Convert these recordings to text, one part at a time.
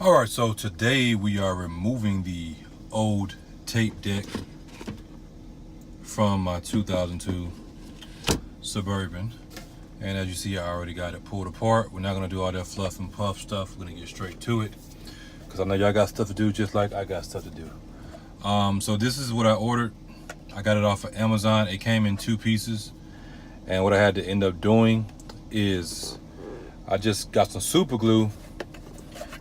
Alright, so today we are removing the old tape deck from my 2002 Suburban. And as you see, I already got it pulled apart. We're not going to do all that fluff and puff stuff. We're going to get straight to it, because I know y'all got stuff to do just like I got stuff to do. So this is what I ordered. I got it off of Amazon. It came in 2 pieces. And what I had to end up doing is I just got some super glue,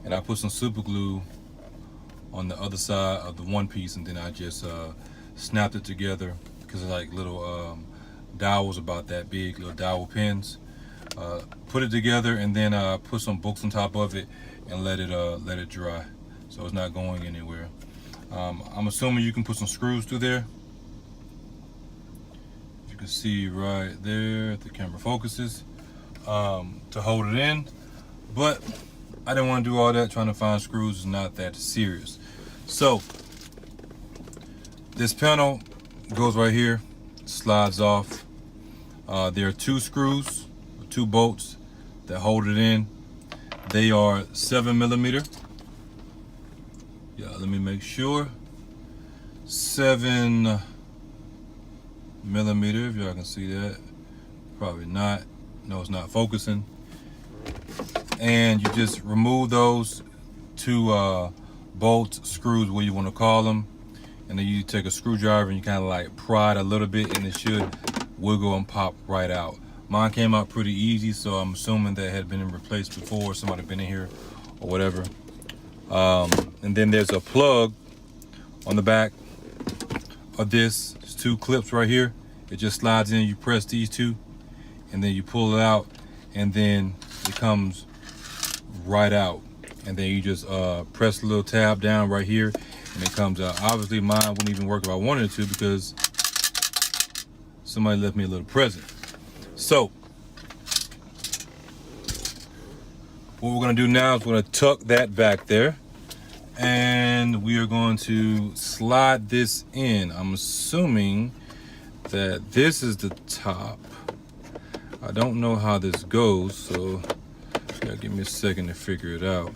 and I put some super glue on the other side of the one piece, and then I just snapped it together, because it's like little dowels about that big, little dowel pins. Put it together, and then put some books on top of it and let it dry, so it's not going anywhere. I'm assuming you can put some screws through there. You can see right there if the camera focuses, to hold it in, but I didn't want to do all that. Trying to find screws is not that serious. So this panel goes right here, slides off. There are 2 screws, 2 bolts that hold it in. They are 7mm. Yeah, let me make sure. 7mm, if y'all can see that. Probably not. No, it's not focusing. And you just remove those 2 bolts, screws, what you want to call them, and then you take a screwdriver and you kind of like pry it a little bit, and it should wiggle and pop right out. Mine came out pretty easy, so I'm assuming that it had been replaced before, somebody been in here or whatever. And then there's a plug on the back of this. There's 2 clips right here. It just slides in. You press these 2, and then you pull it out, and then it comes right out. And then you just press the little tab down right here, and it comes out. Obviously mine wouldn't even work if I wanted it to, because somebody left me a little present. So what we're going to do now is we're going to tuck that back there, and we are going to slide this in. I'm assuming that this is the top. I don't know how this goes, so yeah, give me a second to figure it out.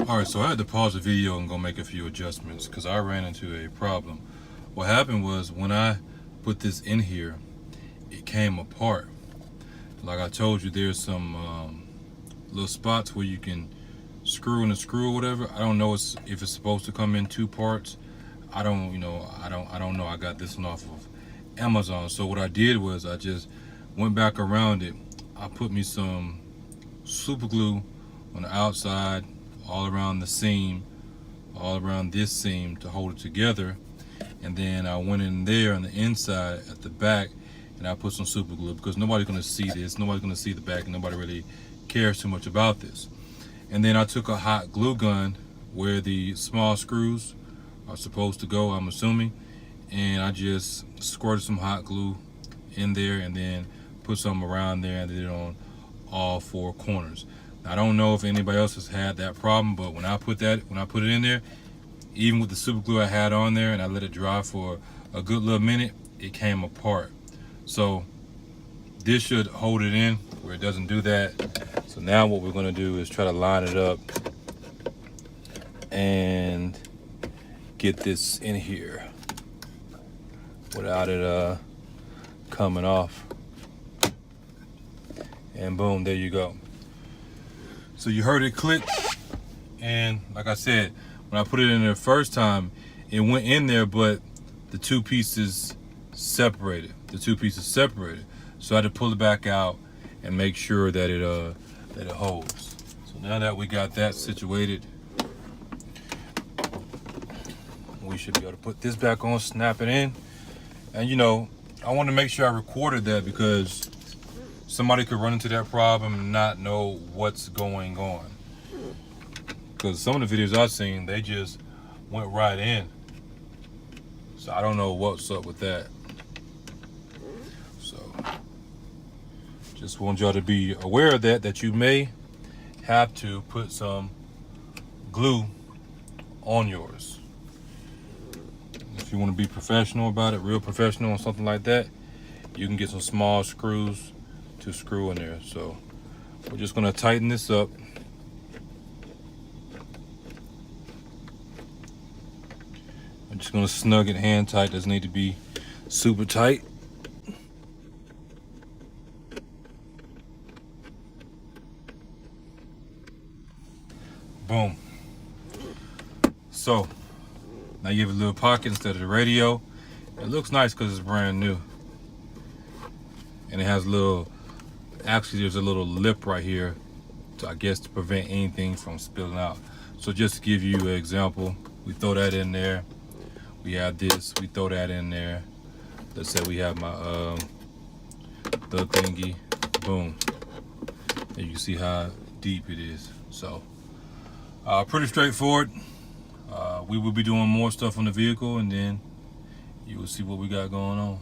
Alright, so I had to pause the video and go make a few adjustments, because I ran into a problem. What happened was, when I put this in here, it came apart. Like I told you, there's some little spots where you can screw in a screw or whatever. I don't know if it's supposed to come in 2 parts. I don't know. I got this one off of Amazon. So what I did was I just went back around it. I put me some super glue on the outside, all around the seam, all around this seam, to hold it together. And then I went in there on the inside at the back, and I put some super glue, because nobody's going to see this. Nobody's going to see the back, and nobody really cares too much about this. And then I took a hot glue gun where the small screws are supposed to go, I'm assuming, and I just squirted some hot glue in there, and then put some around there, and did it on all 4 corners. I don't know if anybody else has had that problem, but when I put it in there, even with the super glue I had on there, and I let it dry for a good little minute, it came apart. So this should hold it in where it doesn't do that. So now what we're going to do is try to line it up and get this in here without it coming off. And boom, there you go. So you heard it click, and like I said, when I put it in there the first time, it went in there, but the 2 pieces separated. So I had to pull it back out and make sure that it holds. So now that we got that situated, we should be able to put this back on, snap it in. And you know, I want to make sure I recorded that, because somebody could run into that problem and not know what's going on. Because some of the videos I've seen, they just went right in. So I don't know what's up with that. So just want y'all to be aware of that you may have to put some glue on yours. If you want to be professional about it, real professional on something like that, you can get some small screws to screw in there. So we're just going to tighten this up. I'm just going to snug it hand tight. Doesn't need to be super tight. Boom. So now you have a little pocket instead of the radio. It looks nice because it's brand new. And it has a little, actually there's a little lip right here to, I guess, to prevent anything from spilling out. So just to give you an example, we throw that in there. We have this, we throw that in there. Let's say we have my the thingy, boom. And you can see how deep it is. So pretty straightforward. We will be doing more stuff on the vehicle, and then you will see what we got going on.